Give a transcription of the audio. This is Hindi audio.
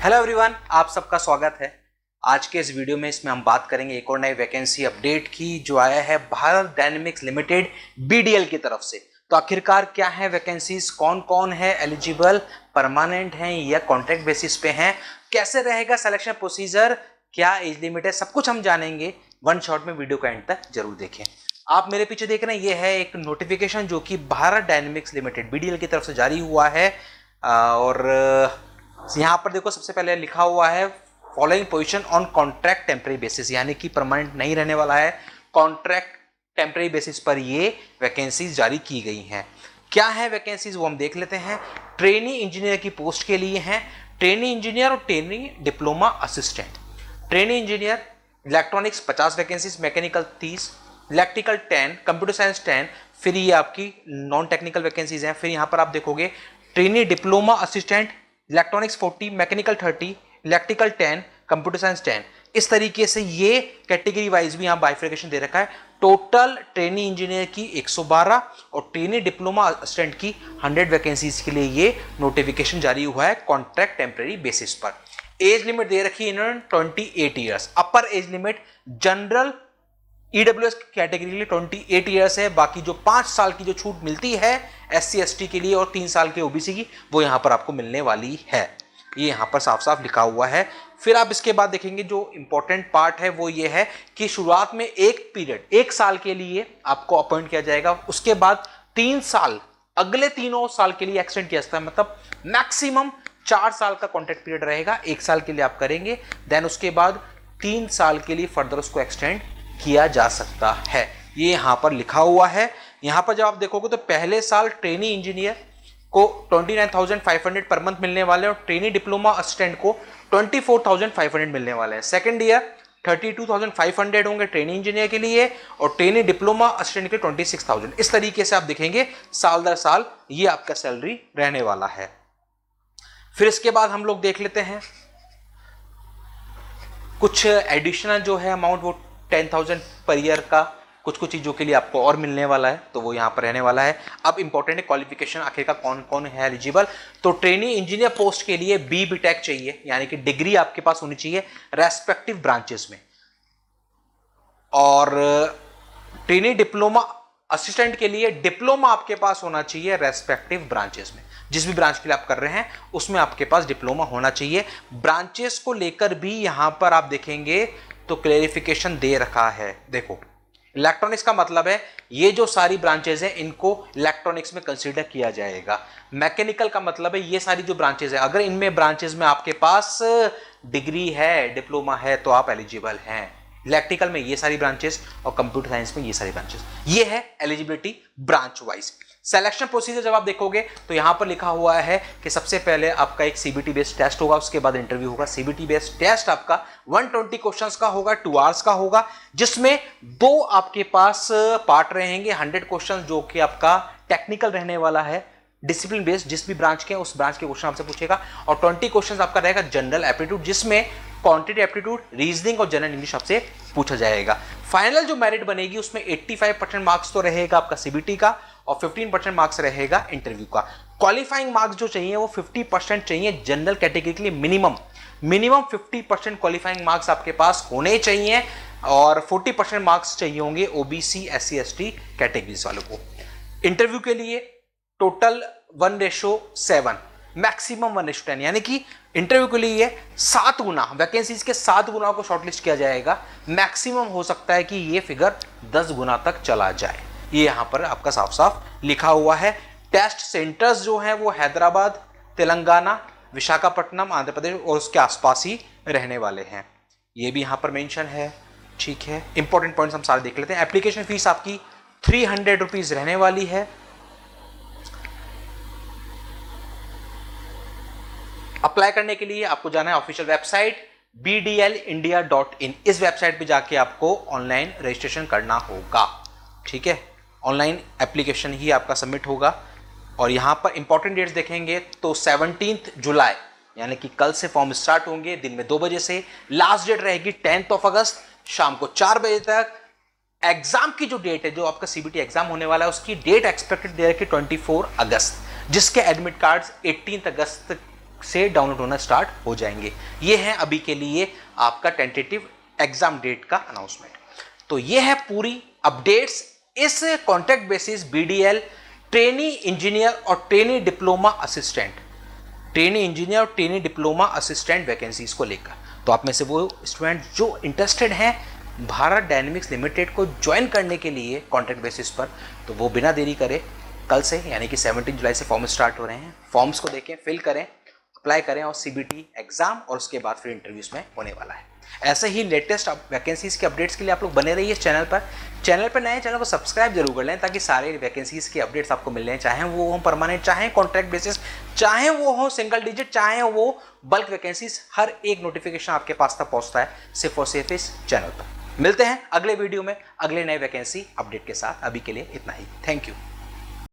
हेलो एवरीवन, आप सबका स्वागत है। आज के इस वीडियो में हम बात करेंगे एक और नई वैकेंसी अपडेट की जो आया है भारत डायनेमिक्स लिमिटेड बीडीएल की तरफ से। तो आखिरकार क्या है वैकेंसीज, कौन कौन है एलिजिबल, परमानेंट हैं या कॉन्ट्रैक्ट बेसिस पे हैं, कैसे रहेगा सिलेक्शन प्रोसीजर, क्या एज लिमिट है, सब कुछ हम जानेंगे। वन शॉट में वीडियो का एंड तक जरूर देखें। आप मेरे पीछे देख रहे हैं, ये है एक नोटिफिकेशन जो कि भारत डायनेमिक्स लिमिटेड बीडीएल की तरफ से जारी हुआ है। और यहाँ पर देखो, सबसे पहले लिखा हुआ है following position on contract temporary basis, यानी कि परमानेंट नहीं रहने वाला है, कॉन्ट्रैक्ट टेम्परेरी बेसिस पर ये वैकेंसीज जारी की गई हैं। क्या है वैकेंसीज वो हम देख लेते हैं। ट्रेनी इंजीनियर की पोस्ट के लिए हैं, ट्रेनी इंजीनियर और trainee diploma assistant. Trainee engineer electronics 50 vacancies, mechanical 30, electrical 10, computer science 10, फिर ये आपकी नॉन टेक्निकल वैकेंसीज हैं। फिर यहाँ पर आप देखोगे trainee diploma assistant, electronics 40, mechanical 30, electrical 10, computer science 10। इस तरीके से ये कैटेगरी वाइज भी यहाँ बाइफर्केशन दे रखा है। टोटल ट्रेनी इंजीनियर की 112 और ट्रेनी डिप्लोमा असिस्टेंट की 100 वैकेंसीज के लिए ये नोटिफिकेशन जारी हुआ है कॉन्ट्रैक्ट टेम्परेरी बेसिस पर। एज लिमिट दे रखी है इन्होंने 28 ईयर्स। अपर age limit general EWS category के लिए 28 ईयर्स है। बाकी जो 5 साल की जो छूट मिलती है एससी एसटी के लिए और 3 साल के ओबीसी की, वो यहां पर आपको मिलने वाली है। ये यहां पर साफ साफ लिखा हुआ है। फिर आप इसके बाद देखेंगे जो इंपॉर्टेंट पार्ट है वो ये है कि शुरुआत में एक पीरियड 1 साल के लिए आपको अपॉइंट किया जाएगा, उसके बाद 3 साल अगले 3 साल के लिए एक्सटेंड किया जाता है। मतलब मैक्सिमम 4 साल का कॉन्ट्रैक्ट पीरियड रहेगा, 1 साल के लिए आप करेंगे, देन उसके बाद 3 साल के लिए फर्दर उसको एक्सटेंड किया जा सकता है। ये यहां पर लिखा हुआ है। यहां पर जब आप देखोगे तो पहले साल ट्रेनी इंजीनियर को 29,500 पर मंथ मिलने वाले हैं और ट्रेनी डिप्लोमा असिस्टेंट को 24,500 मिलने वाले हैं। सेकंड ईयर 32,500 होंगे ट्रेनी इंजीनियर के लिए और ट्रेनी डिप्लोमा असिस्टेंट के 26,000। इस तरीके से आप देखेंगे साल दर साल ये आपका सैलरी रहने वाला है। फिर इसके बाद हम लोग देख लेते हैं कुछ एडिशनल जो है अमाउंट, वो 10,000 पर ईयर का कुछ चीजों के लिए आपको और मिलने वाला है, तो वो यहां पर रहने वाला है। अब इंपॉर्टेंट है क्वालिफिकेशन, आखिरकार कौन कौन है एलिजिबल। तो ट्रेनी इंजीनियर पोस्ट के लिए बीटेक चाहिए, यानी कि डिग्री आपके पास होनी चाहिए रेस्पेक्टिव ब्रांचेस में। और ट्रेनी डिप्लोमा असिस्टेंट के लिए डिप्लोमा आपके पास होना चाहिए रेस्पेक्टिव ब्रांचेस में। जिस भी ब्रांच के लिए आप कर रहे हैं उसमें आपके पास डिप्लोमा होना चाहिए। ब्रांचेस को लेकर भी यहां पर आप देखेंगे तो क्लेरिफिकेशन दे रखा है। देखो, इलेक्ट्रॉनिक्स का मतलब है ये जो सारी ब्रांचेज हैं इनको इलेक्ट्रॉनिक्स में कंसीडर किया जाएगा। मैकेनिकल का मतलब है ये सारी जो ब्रांचेज है, अगर इनमें ब्रांचेज में आपके पास डिग्री है, डिप्लोमा है, तो आप एलिजिबल हैं। इलेक्ट्रिकल में ये सारी ब्रांचेस और कंप्यूटर साइंस में ये सारी ब्रांचेस। ये है eligibility branch wise. Selection procedure जब आप देखोगे तो यहां पर लिखा हुआ है कि सबसे पहले आपका एक सीबीटी बेस्ड टेस्ट होगा, उसके बाद इंटरव्यू होगा। सीबीटी बेस्ड टेस्ट आपका 120 क्वेश्चंस का होगा, 2 आवर्स का होगा, जिसमें 2 आपके पास पार्ट रहेंगे। 100 क्वेश्चंस जो कि आपका टेक्निकल रहने वाला है, डिसिप्लिन बेस्ड, जिस भी ब्रांच के उस ब्रांच के क्वेश्चन आपसे पूछेगा। और 20 क्वेश्चन आपका रहेगा जनरल एप्टीट्यूड, जिसमें क्वांटिटी एप्टीट्यूड, रीजनिंग और जनरल इंग्लिश आपसे पूछा जाएगा। फाइनल जो मेरिट बनेगी उसमें 85% मार्क्स तो रहेगा आपका सीबीटी का और 15% मार्क्स रहेगा इंटरव्यू का। क्वालिफाइंग मार्क्स जो चाहिए वो 50% चाहिए जनरल कैटेगरी के लिए। मिनिमम 50% क्वालिफाइंग मार्क्स आपके पास होने चाहिए और 40% मार्क्स चाहिए होंगे ओबीसी, एससी, एसटी कैटेगरीज वालों को। इंटरव्यू के लिए टोटल 1:7, मैक्सिमम 1:10, यानी कि इंटरव्यू के लिए 7 गुना, वैकेंसीज के 7 गुना को शॉर्टलिस्ट किया जाएगा। मैक्सिमम हो सकता है कि ये फिगर 10 गुना तक चला जाए। ये यहां पर आपका साफ साफ लिखा हुआ है। टेस्ट सेंटर्स जो हैं वो हैदराबाद, तेलंगाना, विशाखापट्टनम, आंध्र प्रदेश और उसके आसपास ही रहने वाले हैं। ये भी यहां पर मेंशन है। ठीक है, इंपॉर्टेंट पॉइंट्स हम सारे देख लेते हैं। एप्लीकेशन फीस आपकी 300 रुपीज रहने वाली है। अप्लाई करने के लिए आपको जाना है ऑफिशियल वेबसाइट bdlindia.in। इस वेबसाइट पे जाके आपको ऑनलाइन रजिस्ट्रेशन करना होगा। ठीक है, ऑनलाइन एप्लीकेशन ही आपका सबमिट होगा। और यहां पर इंपॉर्टेंट डेट्स देखेंगे तो 17 जुलाई, यानी कि कल से फॉर्म स्टार्ट होंगे दिन में 2 बजे से। लास्ट डेट रहेगी 10 अगस्त शाम को 4 बजे तक। एग्जाम की जो डेट है, जो आपका सीबीटी एग्जाम होने वाला है, उसकी डेट एक्सपेक्टेड दे रखी 24 अगस्त, जिसके एडमिट कार्ड्स 18 अगस्त से डाउनलोड होना स्टार्ट हो जाएंगे। ये है अभी के लिए आपका टेंटेटिव एग्जाम डेट का अनाउंसमेंट। तो ये है पूरी अपडेट्स इस contract basis BDL trainee engineer और trainee diploma assistant, trainee engineer और ट्रेनी डिप्लोमा असिस्टेंट वैकेंसीज को लेकर। तो आप में से वो स्टूडेंट जो इंटरेस्टेड हैं भारत डायनेमिक्स लिमिटेड को ज्वाइन करने के लिए कॉन्ट्रैक्ट बेसिस पर, तो वो बिना देरी करे कल से यानी कि 17 जुलाई से फॉर्म स्टार्ट हो रहे हैं। फॉर्म्स को देखें, फिल करें, अप्लाई करें और सीबीटी एग्जाम और उसके बाद फिर इंटरव्यूज में होने वाला है। ऐसे ही लेटेस्ट वैकेंसीज के अपडेट्स के लिए आप लोग बने रहिए चैनल पर। चैनल पर नए चैनल को सब्सक्राइब जरूर कर लें ताकि सारे वैकेंसीज के अपडेट्स आपको मिल रहे, चाहे वो हो परमानेंट, चाहे कॉन्ट्रैक्ट बेसिस, चाहे वो हो सिंगल डिजिट, चाहे वो बल्क वैकेंसीज, हर एक नोटिफिकेशन आपके पास तक पहुंचता है सिर्फ और सिर्फ इस चैनल पर। मिलते हैं अगले वीडियो में अगले नए वैकेंसी अपडेट के साथ। अभी के लिए इतना ही। Thank you.